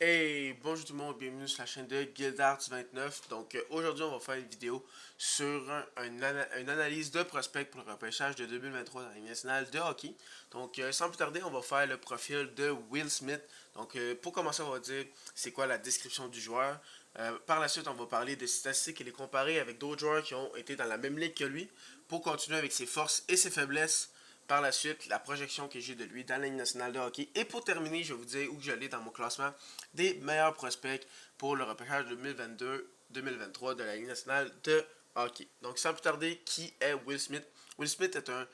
Hey, bonjour tout le monde, bienvenue sur la chaîne de Guildarts29. Donc aujourd'hui on va faire une vidéo sur une analyse de prospects pour le repêchage de 2023 dans la Ligue nationale de hockey. Donc sans plus tarder, on va faire le profil de Will Smith. Donc pour commencer, on va dire c'est quoi la description du joueur. Par la suite, on va parler des statistiques et les comparer avec d'autres joueurs qui ont été dans la même ligue que lui pour continuer avec ses forces et ses faiblesses. Par la suite, la projection que j'ai de lui dans la Ligue nationale de hockey. Et pour terminer, je vais vous dire où je l'ai dans mon classement des meilleurs prospects pour le repêchage 2022-2023 de la Ligue nationale de hockey. Donc sans plus tarder, qui est Will Smith? Will Smith est un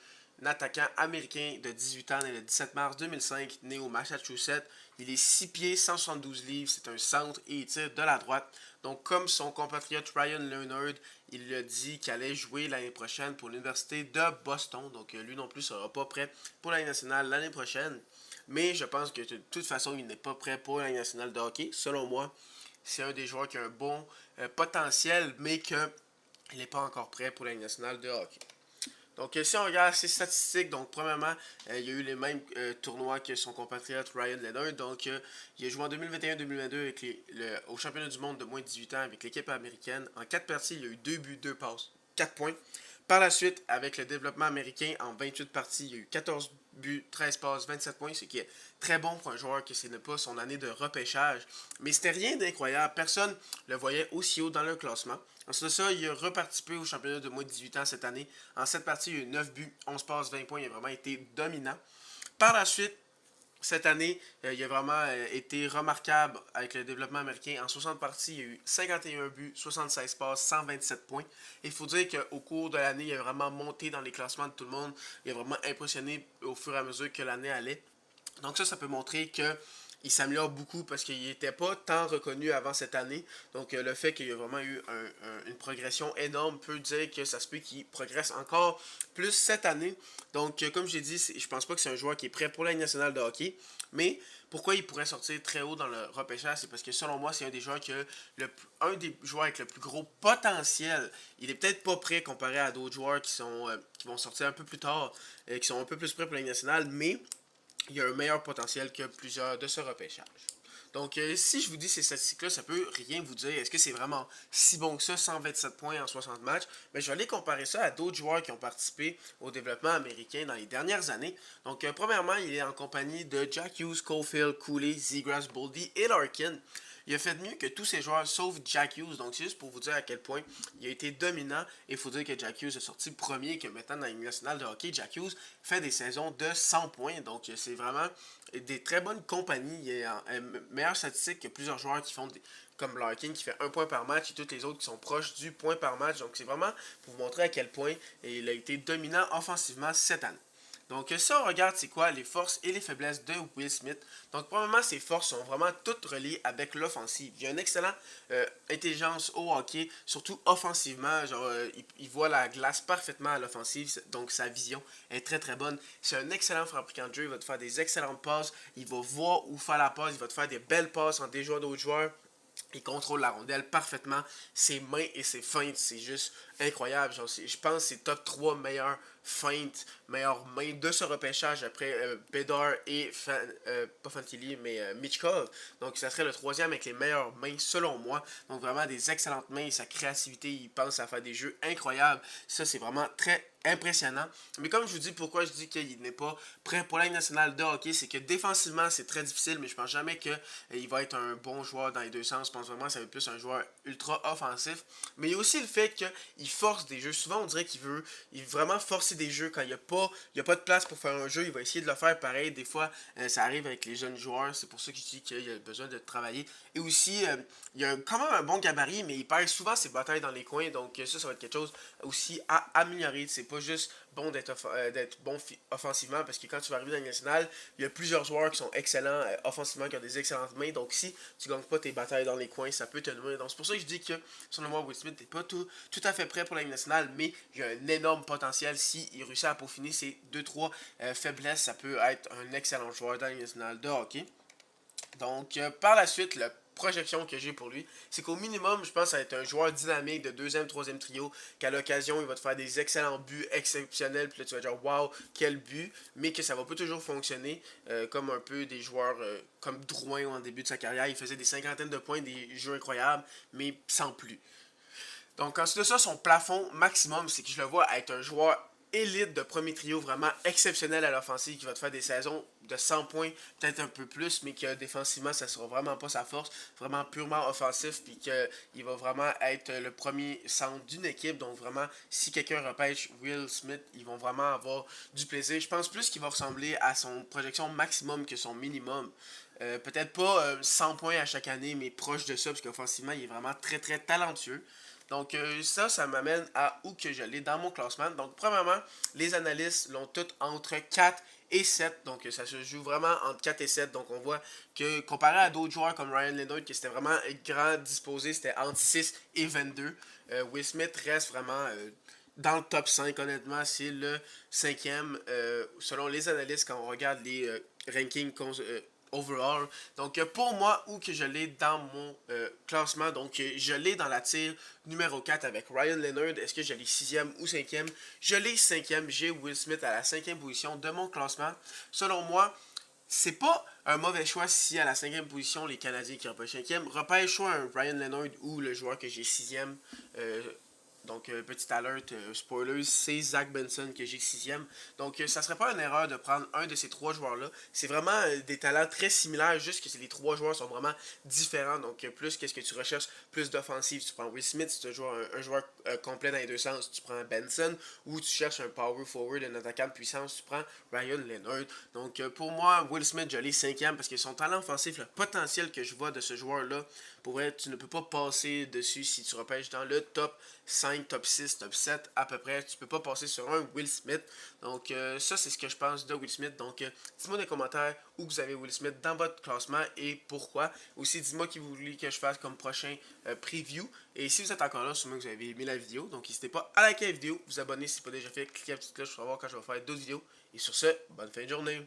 attaquant américain de 18 ans, né le 17 mars 2005, né au Massachusetts. Il est 6 pieds, 172 livres, c'est un centre et il tire de la droite. Donc comme son compatriote Ryan Leonard, il a dit qu'il allait jouer l'année prochaine pour l'Université de Boston. Donc lui non plus ne sera pas prêt pour la Ligue nationale l'année prochaine. Mais je pense que de toute façon, il n'est pas prêt pour la Ligue nationale de hockey. Selon moi, c'est un des joueurs qui a un bon potentiel, mais qu'il n'est pas encore prêt pour la Ligue nationale de hockey. Donc, si on regarde ses statistiques, donc premièrement, il y a eu les mêmes tournois que son compatriote Ryan Leonard. Donc, il a joué en 2021-2022 au championnat du monde de moins de 18 ans avec l'équipe américaine. En 4 parties, il y a eu 2 buts, 2 passes, 4 points. Par la suite, avec le développement américain, en 28 parties, il y a eu 14 buts, 13 passes, 27 points, ce qui est très bon pour un joueur que ce n'est pas son année de repêchage. Mais c'était rien d'incroyable. Personne ne le voyait aussi haut dans le classement. Ensuite de ça, il a reparticipé au championnat de moins de 18 ans cette année. En 7 parties, il y a eu 9 buts, 11 passes, 20 points. Il a vraiment été dominant. Par la suite, cette année, il a vraiment été remarquable avec le développement américain. En 60 parties, il y a eu 51 buts, 76 passes, 127 points. Il faut dire qu'au cours de l'année, il a vraiment monté dans les classements de tout le monde. Il a vraiment impressionné au fur et à mesure que l'année allait. Donc ça peut montrer que il s'améliore beaucoup parce qu'il n'était pas tant reconnu avant cette année. Donc le fait qu'il y a vraiment eu une progression énorme peut dire que ça se peut qu'il progresse encore plus cette année. Donc comme je l'ai dit, je pense pas que c'est un joueur qui est prêt pour la Ligue nationale de hockey. Mais pourquoi il pourrait sortir très haut dans le repêchage? C'est parce que selon moi, c'est un des joueurs un des joueurs avec le plus gros potentiel. Il est peut-être pas prêt comparé à d'autres joueurs qui vont sortir un peu plus tard, qui sont un peu plus prêts pour la Ligue nationale, mais il y a un meilleur potentiel que plusieurs de ce repêchage. Donc, si je vous dis ces statistiques-là, ça peut rien vous dire. Est-ce que c'est vraiment si bon que ça, 127 points en 60 matchs? Mais je vais aller comparer ça à d'autres joueurs qui ont participé au développement américain dans les dernières années. Donc, premièrement, il est en compagnie de Jack Hughes, Caulfield, Cooley, Zegras, Boldy et Larkin. Il a fait mieux que tous ses joueurs sauf Jack Hughes. Donc, c'est juste pour vous dire à quel point il a été dominant. Et il faut dire que Jack Hughes est sorti premier et que maintenant dans la Ligue nationale de hockey, Jack Hughes fait des saisons de 100 points. Donc, c'est vraiment des très bonnes compagnies. Il a une meilleure statistique que plusieurs joueurs comme Larkin qui fait un point par match et tous les autres qui sont proches du point par match. Donc, c'est vraiment pour vous montrer à quel point il a été dominant offensivement cette année. Donc ça, on regarde c'est quoi les forces et les faiblesses de Will Smith. Donc probablement ses forces sont vraiment toutes reliées avec l'offensive. Il a une excellente intelligence au hockey, surtout offensivement. Genre, il voit la glace parfaitement à l'offensive, donc sa vision est très très bonne. C'est un excellent fabricant de jeu, il va te faire des excellentes passes, il va voir où faire la passe, il va te faire des belles passes en déjouant d'autres joueurs. Il contrôle la rondelle parfaitement. Ses mains et ses feintes, c'est juste incroyable. Genre, je pense que c'est top 3 meilleures feintes, meilleures mains de ce repêchage après Bedard et pas Fantilli, mais Mitchkov. Donc, ça serait le troisième avec les meilleures mains selon moi. Donc, vraiment des excellentes mains. Sa créativité, il pense à faire des jeux incroyables. Ça, c'est vraiment très impressionnant. Mais comme je vous dis, pourquoi je dis qu'il n'est pas prêt pour la Ligue nationale de hockey, c'est que défensivement, c'est très difficile, mais je pense jamais qu'il va être un bon joueur dans les deux sens. Je pense vraiment que ça va être plus un joueur ultra offensif. Mais il y a aussi le fait qu'il force des jeux. Souvent, on dirait qu'il veut vraiment forcer des jeux quand il y a pas de place pour faire un jeu. Il va essayer de le faire pareil. Des fois, ça arrive avec les jeunes joueurs. C'est pour ça que je dis qu'il a besoin de travailler. Et aussi, il a quand même un bon gabarit, mais il perd souvent ses batailles dans les coins. Donc ça va être quelque chose aussi à améliorer. C'est pas juste bon d'être bon offensivement parce que quand tu vas arriver dans la nationale, il y a plusieurs joueurs qui sont excellents offensivement, qui ont des excellentes mains. Donc si tu gagnes pas tes batailles dans les coins, ça peut te nuire. Donc c'est pour ça que je dis que selon moi, Will Smith n'est pas tout à fait prêt pour la Ligue nationale, mais il y a un énorme potentiel. S'il réussit à peaufiner ses 2-3 faiblesses, ça peut être un excellent joueur dans la Ligue nationale de hockey. Donc, par la suite, le projection que j'ai pour lui, c'est qu'au minimum, je pense que ça va être un joueur dynamique de deuxième, troisième trio, qu'à l'occasion, il va te faire des excellents buts exceptionnels, puis là, tu vas dire, waouh, quel but, mais que ça va pas toujours fonctionner, comme un peu des joueurs comme Drouin en début de sa carrière, il faisait des cinquantaines de points, des jeux incroyables, mais sans plus. Donc ensuite de ça, son plafond maximum, c'est que je le vois être un joueur élite de premier trio, vraiment exceptionnel à l'offensive, qui va te faire des saisons de 100 points, peut-être un peu plus, mais que défensivement, ça sera vraiment pas sa force, vraiment purement offensif, puis qu'il va vraiment être le premier centre d'une équipe. Donc vraiment, si quelqu'un repêche Will Smith, ils vont vraiment avoir du plaisir. Je pense plus qu'il va ressembler à son projection maximum que son minimum. Peut-être pas 100 points à chaque année, mais proche de ça, parce qu'offensivement, il est vraiment très très talentueux. Donc ça m'amène à où que je l'ai dans mon classement. Donc premièrement, les analystes l'ont toutes entre 4 et 7. Donc ça se joue vraiment entre 4 et 7. Donc on voit que comparé à d'autres joueurs comme Ryan Leonard, qui c'était vraiment grand disposé, c'était entre 6 et 22. Will Smith reste vraiment dans le top 5, honnêtement. C'est le cinquième, selon les analystes, quand on regarde les rankings overall. Donc pour moi, où que je l'ai dans mon classement, donc je l'ai dans la tire numéro 4 avec Ryan Leonard. Est-ce que je l'ai 6e ou 5e? Je l'ai 5e. J'ai Will Smith à la 5e position de mon classement. Selon moi, c'est pas un mauvais choix si à la 5e position, les Canadiens qui repêchent 5e repêchent soit un Ryan Leonard ou le joueur que j'ai 6e. Donc, petit alert, spoilers, c'est Zach Benson que j'ai 6e. Donc, ça serait pas une erreur de prendre un de ces trois joueurs-là. C'est vraiment des talents très similaires, juste que les trois joueurs sont vraiment différents. Donc, plus qu'est-ce que tu recherches, plus d'offensive. Tu prends Will Smith, si tu veux un joueur complet dans les deux sens, tu prends Benson. Ou tu cherches un power forward, un attaquant de puissance, tu prends Ryan Leonard. Donc, pour moi, Will Smith, je l'ai 5e parce que son talent offensif, le potentiel que je vois de ce joueur-là, pour être, tu ne peux pas passer dessus si tu repêches dans le top 5, top 6, top 7 à peu près. Tu peux pas passer sur un Will Smith. Donc ça, c'est ce que je pense de Will Smith. Donc dites-moi dans les commentaires où vous avez Will Smith dans votre classement et pourquoi. Aussi, dites-moi qui vous voulez que je fasse comme prochain preview. Et si vous êtes encore là, sûrement que vous avez aimé la vidéo. Donc n'hésitez pas à liker la vidéo, vous abonner si ce n'est pas déjà fait, cliquez la petite cloche pour savoir quand je vais faire d'autres vidéos. Et sur ce, bonne fin de journée.